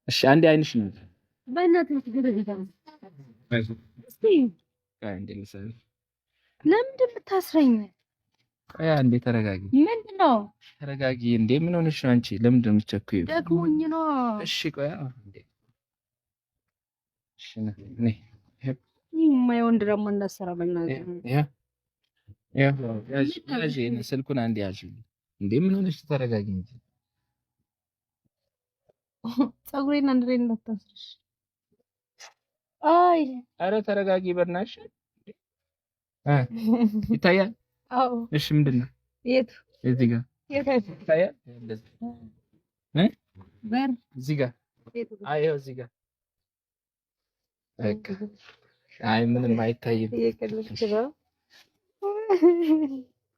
እሺ አንዴ አይንሽ ነው በእናትህ ትገረግታ እስቲ አንዴ ልሰል ለምንድን የምታስረኝ? አንዴ ተረጋጊ። ምንድነው? ተረጋጊ። እንዴ ምን ሆነሽ ነው አንቺ? ለምንድን ነው የምትቸኩይው? ደክሞኝ ነው። እሺ ቆይ እንዴ እሺ ነይ የማይሆን ድራማ እንዳሰራ በእናትህ ያዥ ስልኩን አንዴ ያዥ። እንዴ ምን ሆነሽ? ተረጋጊ እንጂ ፀጉሬን አንድ ላይ እንዳታስርሽ። አይ ኧረ ተረጋጊ በእናትሽ። ይታያል? አዎ። እሺ ምንድን ነው? የቱ? እዚህ ጋር ይታያል? እንደዚህ በር እዚህ ጋር አየው፣ እዚህ ጋር በቃ አይ ምንም አይታይም። እየቀለድክ ነው።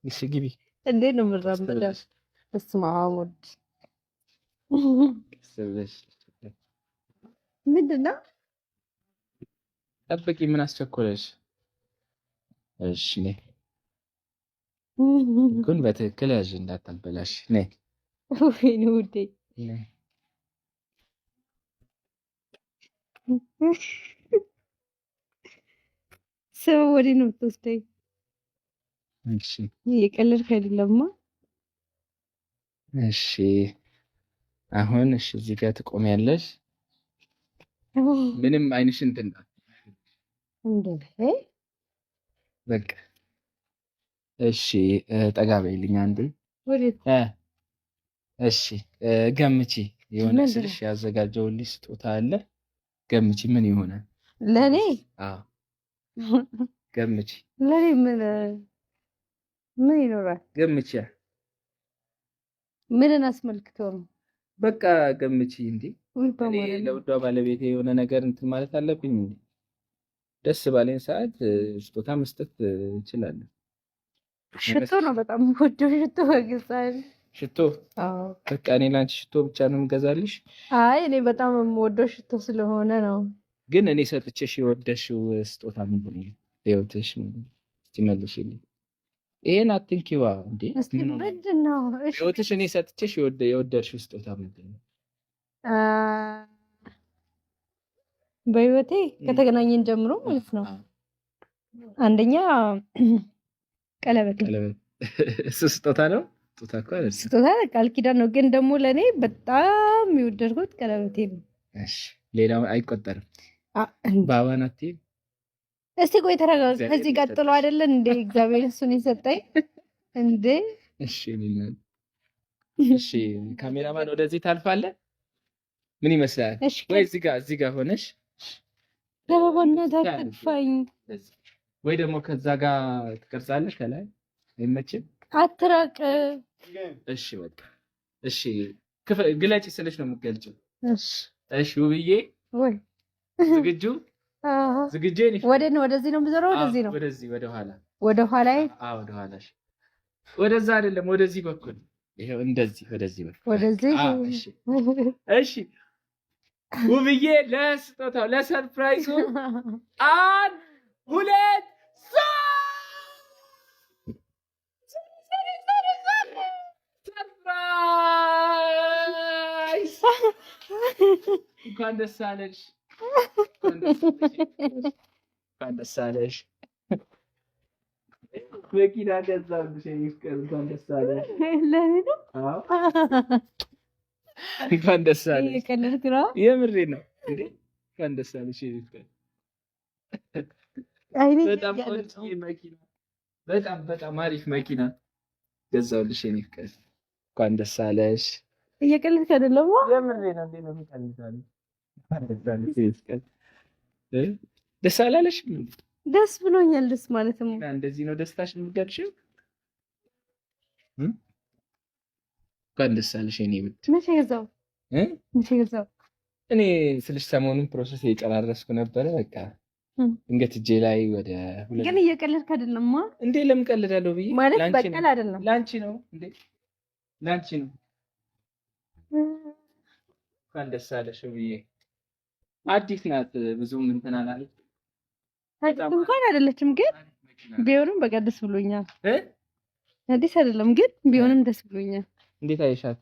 እሺ ግቢ። እንዴት ነው የምራመደው? በስመ አብ ወልድ ምንድን ነው? ጠብቂ። ምን አስቸኮለሽ? እሺ ነይ ግን በትክክል ያዥ እንዳታበላሽ። ነይ ወይኔ ውዴ ሰው ወዲህ ነው የምትወስደኝ? እሺ እየቀለድክ አይደለማ? እሺ አሁን እሺ እዚህ ጋር ትቆሚያለሽ። ምንም አይንሽን እንትን እንዴ በቃ እሺ ጠጋ በይልኝ አንዴ። ወዴት? እሺ ገምቺ። የሆነ ስልሽ ያዘጋጀውልሽ ስጦታ አለ። ገምቺ ምን ይሆናል? ለኔ? አዎ ገምቺ። ለኔ ምን ይኖራል? ገምቺ። ምንን አስመልክቶ ነው? በቃ ገምቺ። እንዴ እኔ ለውዷ ባለቤቴ የሆነ ነገር እንትን ማለት አለብኝ። ደስ ባለኝ ሰዓት ስጦታ መስጠት እችላለሁ። ሽቶ ነው በጣም ወደው ሽቶ ወግዛል። ሽቶ? አዎ በቃ እኔ ላንቺ ሽቶ ብቻ ነው የምገዛልሽ። አይ እኔ በጣም የምወደው ሽቶ ስለሆነ ነው። ግን እኔ ሰጥቼሽ የወደድሽው ስጦታ ምንድን ነው? ለህይወትሽ እስቲ መልሽልኝ። ይሄን አትንኪዋ እንዴ! ምንድን ነው? ህይወትሽ እኔ ሰጥቼሽ የወደድሽው ስጦታ ምንድን ነው? በህይወቴ ከተገናኘን ጀምሮ ማለት ነው። አንደኛ ቀለበት። እሱ ስጦታ ነው? ስጦታ እኮ አይደል? ስጦታ ቃል ኪዳን ነው። ግን ደግሞ ለኔ በጣም የወደድኩት ቀለበቴ ነው። እሺ ሌላው አይቆጠርም? ባባ ናት። እስቲ ቆይ ተረጋጋ። ከዚህ ቀጥሎ አይደለም እንዴ እግዚአብሔር እሱን የሰጠኝ እንዴ? እሺ እሺ ካሜራማን ወደዚህ ታልፋለህ? ምን ይመስላል? ወይ እዚህ ጋር ሆነሽ ለባባና ታጥፋኝ ወይ ደግሞ ከዛ ጋር ትቀርጻለሽ። ከላይ አይመችም? አትራቅ። እሺ በቃ እሺ ግለጪ ስልሽ ነው የምትገልጪው። እሺ ውብዬ ወይ ዝግጁ? ዝግጁ ነሽ? ወደዚህ ነው የምዞረው? ወደዚህ ነው? ወደዚህ ወደ ኋላ። ወደ ኋላዬ? አዎ ወደ ኋላሽ። ወደዛ አይደለም ወደዚህ በኩል። ይሄው እንደዚህ ወደዚህ በኩል። ወደዚህ? እሺ እሺ ውብዬ ለስጦታው ለሰርፕራይዙ 1 2 ሰርፕራይዝ! እንኳን ደስ አለሽ። እንኳን ደስ አለሽ። መኪና ገዛሁልሽ። እንኳን ደስ አለሽ። ለኔ ነው? አዎ እንኳን ደስ አለሽ። የቀለድክ ነው? የምሬን ነው እንዴ? እንኳን ደስ አለሽ። በጣም ቆንጆ መኪና፣ በጣም አሪፍ መኪና ገዛሁልሽ። የኔ ፍቅር እንኳን ደስ አለሽ። እየቀለድክ አይደለም? የምሬን ነው። እንዴ ነው የምቀልደው? ደስ አላለሽም? ደስ ብሎኛል። ደስ ማለትም እንደዚህ ነው ደስታሽ የምትገልጪው? እንኳን ደስ አለሽ የኔ ውድ። መቼ ገዛው? እኔ ስልሽ ሰሞኑን ፕሮሰስ እየጨራረስኩ ነበረ። በቃ እንገት እጄ ላይ ወደ ግን እየቀለድክ አይደለማ? እንዴ ለምን ቀልዳለሁ ብዬ ማለት በቀል አይደለም። ላንቺ ነው እንዴ? ላንቺ ነው። እንኳን ደስ አለሽ ብዬ። አዲስ ናት፣ ብዙም እንትን አላለች። እንኳን አይደለችም፣ ግን ቢሆንም በቃ ደስ ብሎኛል። አዲስ አይደለም ግን ቢሆንም ደስ ብሎኛል። እንዴት አይሻት?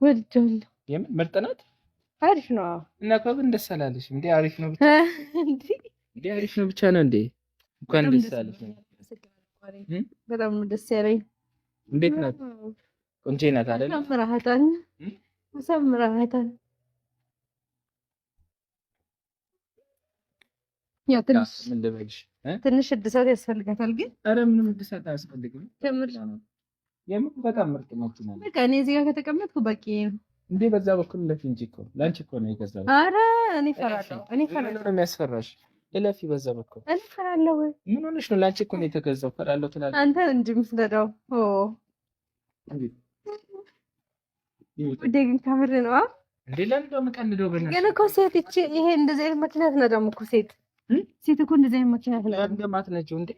ወድጃለሁ። የምን ምርጥ ናት? አሪፍ ነው እና እኮ ግን ደስ አላለሽም እንዴ? አሪፍ ነው ብቻ እንዴ? አሪፍ ነው ብቻ ነው እንዴ? እንኳን ደስ አለሽ። በጣም ነው ደስ ያለኝ። እንዴት ናት? ቆንጆ ናት አይደል? አሳምራታል። ያው ትንሽ እድሳት ያስፈልጋታል። ግን ኧረ ምንም እድሳት አያስፈልግም። የምር በጣም ምርጥ መኪና ነው። በቃ እኔ እዚህ ጋር ከተቀመጥኩ በቂ ነው እንዴ? በዛ በኩል ለፊ እንጂ እኮ ላንቺ እኮ ነው የገዛሁት። ኧረ እኔ እፈራለሁ። ነው የሚያስፈራሽ? እለፊ በዛ በኩል። እኔ እፈራለሁ። ምን ሆነሽ ነው? ላንቺ እኮ ነው የተገዛው። እፈራለሁ ትላለች። አንተ እንጂ የምትነዳው ውዴ። ግን ከምር ነው እንዴ? ለምን ነው የምቀልደው? ግን እኮ ሴት ይሄ እንደዚህ አይነት መኪና አትነዳም እኮ ሴት እኮ እንደዚህ አይነት መኪና አትነዳም። እንደማትነጂው እንዴ?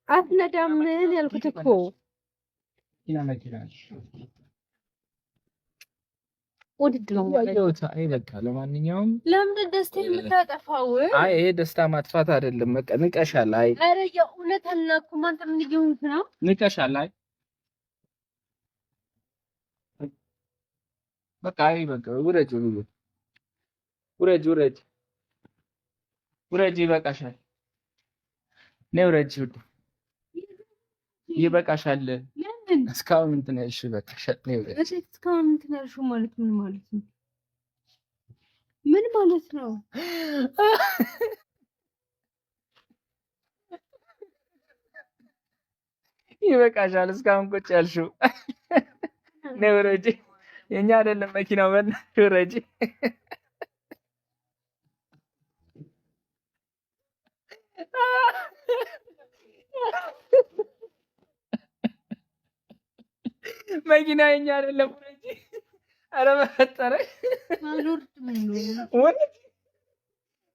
አትነዳም ምን ያልኩት እኮ መኪና ውድድ ነው ያየሁት። አይ በቃ ለማንኛውም ለምን ደስታ የምታጠፋው? አይ ይሄ ደስታ ማጥፋት አይደለም። በቃ ንቀሻል። አይ ኧረ የእውነት አልናኩም። አንተ ምን እየሆንክ ነው? ንቀሻል። አይ በቃ አይ በቃ ውረጅ፣ ውረጅ፣ ውረጅ፣ ውረጅ። ይበቃሻል። ነይ ውረጅ። ይበቃሻል። እስካሁን እንትን ያልሽው ይበቃሻል። ነይ ውረጅ። እስካሁን እንትን ያልሽው ማለት ምን ማለት ነው? ምን ማለት ነው? ይበቃሻል። እስካሁን ቁጭ ያልሽው ነይ ውረጅ። የኛ አይደለም መኪናው። በእናትሽ ውረጅ። መኪና የኛ አይደለም። ውረጅ። ኧረ በፈጠረሽ ውረጅ፣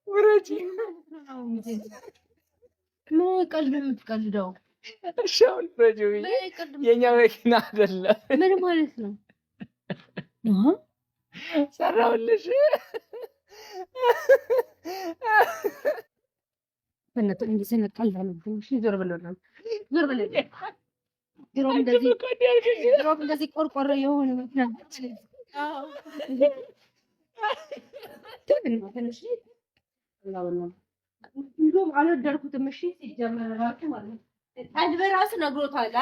ውረጅ። ምን ቀልድ የምትቀልደው? እሺ አሁን ውረጅ። የኛ መኪና አይደለም። ምን ማለት ነው? ሰራሁልሽ። በእናትህ እንደዚህ ነው ቀልድ አለብኝ። እሺ ዞር በለው፣ ዞር በለው። ድሮም እንደዚህ ቆርቆሮ የሆነ መኪና እንደውም አልወደድኩትም። እሺ ሲጀመር እራሱ ማለት ነው ቀልድ በራሱ ነግሮታል።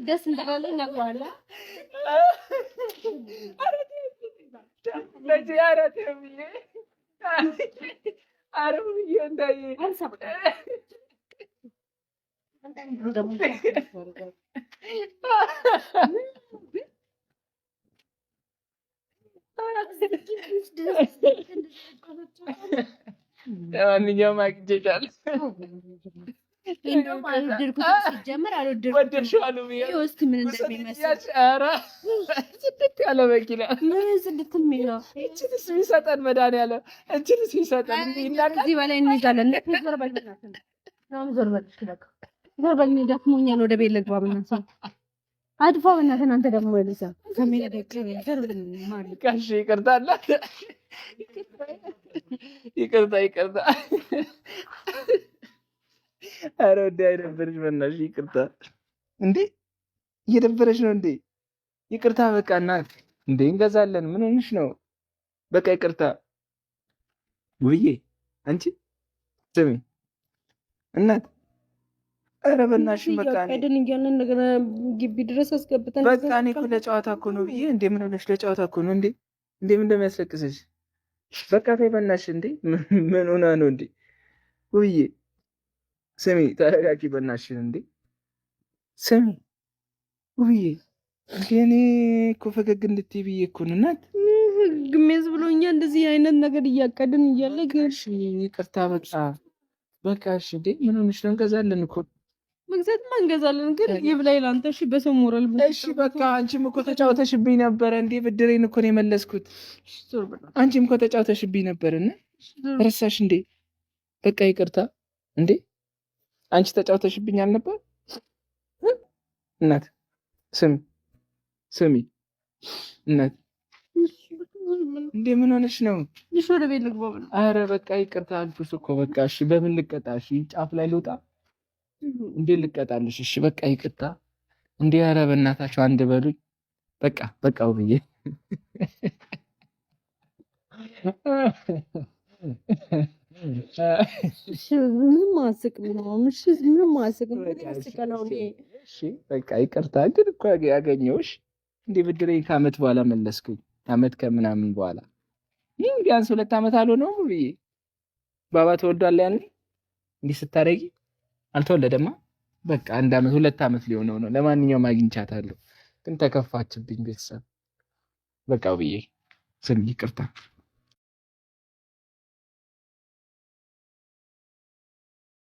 ደስ እንዳላለኝ ነግሯል። ለማንኛውም አግኝቼሻለሁ። እንደውም አልወደድኩትም። ሲጀመር አልወደድኩትም። እስኪ ምን እንደሚመስል ኧረ ጽድት ያለ መኪና ምን ጽድት የሚለው እችንስ ቢሰጠን መድኃኒዓለም እችንስ ቢሰጠን እዚህ በላይ እንይዛለን። ዞር በል በእናትህ፣ ዞር በል በቃ ዞር በል። ደክሞኛል፣ ወደ ቤት ልግባ። በእናትህ አጥፋ፣ በእናትህ አንተ ደግሞ መልሳ ከሜዳ ደቅር ማለት ጋሽ ይቅርታ አላት። ይቅርታ ይቅርታ። ኧረ ወዲያ አይደብርሽ በእናትሽ ይቅርታ። እንዴ እየደበረሽ ነው እንዴ? ይቅርታ በቃ እናት እንዴ እንገዛለን። ምን ሆነሽ ነው? በቃ ይቅርታ። ውዬ አንቺ ስሚ እናት፣ ኧረ በእናትሽ በቃ ቀደን እያለን እንደገና ግቢ ድረስ አስገብተን በቃ እኔ እኮ ለጨዋታ እኮ ነው ብዬ እንዴ። ምን ሆነሽ? ለጨዋታ እኮ ነው እንዴ። እንዴ ምን እንደሚያስለቅስሽ በቃ ተይ በእናትሽ። እንዴ ምን ሆና ነው እንዴ? ውዬ ስሚ ተረጋጊ በእናትሽ። እንዴ ስሚ ውዬ፣ እኔ እኮ ፈገግ እንድትይ ብዬ እኮ ነው እናት። ግሜዝ ብሎኛ እንደዚህ አይነት ነገር እያቀድን እያለ ግን ይቅርታ በቃ በቃ እሺ። እንዴ ምን ሆነሽ ነው? እንገዛለን እኮ መግዛትማ እንገዛለን፣ ግን ይብላኝ ላንተ። እሺ በሰው ሞራል እሺ በቃ አንቺም እኮ ተጫውተሽብኝ ነበር እንዴ። ብድሬን እኮ ነው የመለስኩት። አንቺም እኮ ተጫውተሽብኝ ነበር እና ረሳሽ እንዴ? በቃ ይቅርታ። እንዴ አንቺ ተጫውተሽብኝ አልነበር? እናት ስሚ ስሚ እናት፣ እንዴ ምን ሆነሽ ነው? እሺ ወደ ቤት ልግባ። አረ በቃ ይቅርታ አልኩሽ እኮ በቃ እሺ። በምን ልቀጣ? እሺ ጫፍ ላይ ልውጣ እንዴ? ልቀጣልሽ? እሺ በቃ ይቅርታ። እንዴ አረ በእናታችሁ አንድ በሉኝ። በቃ በቃ ውብዬ ምንም አያስቅም ነው። እሺ ምንም አያስቅም። ምን ያስቀለው? እሺ በቃ ይቅርታ። ግን እኮ ያገኘሁሽ እንደ ብድሬን ከዓመት በኋላ መለስኩኝ። ዓመት ከምናምን በኋላ ይህ ቢያንስ 2 ዓመት አልሆነውም ብዬ ባባ ተወልዷል። ያኔ እንዲህ ስታደርጊ አልተወለደማ። በቃ 1 ዓመት 2 ዓመት ሊሆነው ነው። ለማንኛውም አግኝቻታለሁ፣ ግን ተከፋችብኝ ቤተሰብ በቃ ብዬ ስም ይቅርታ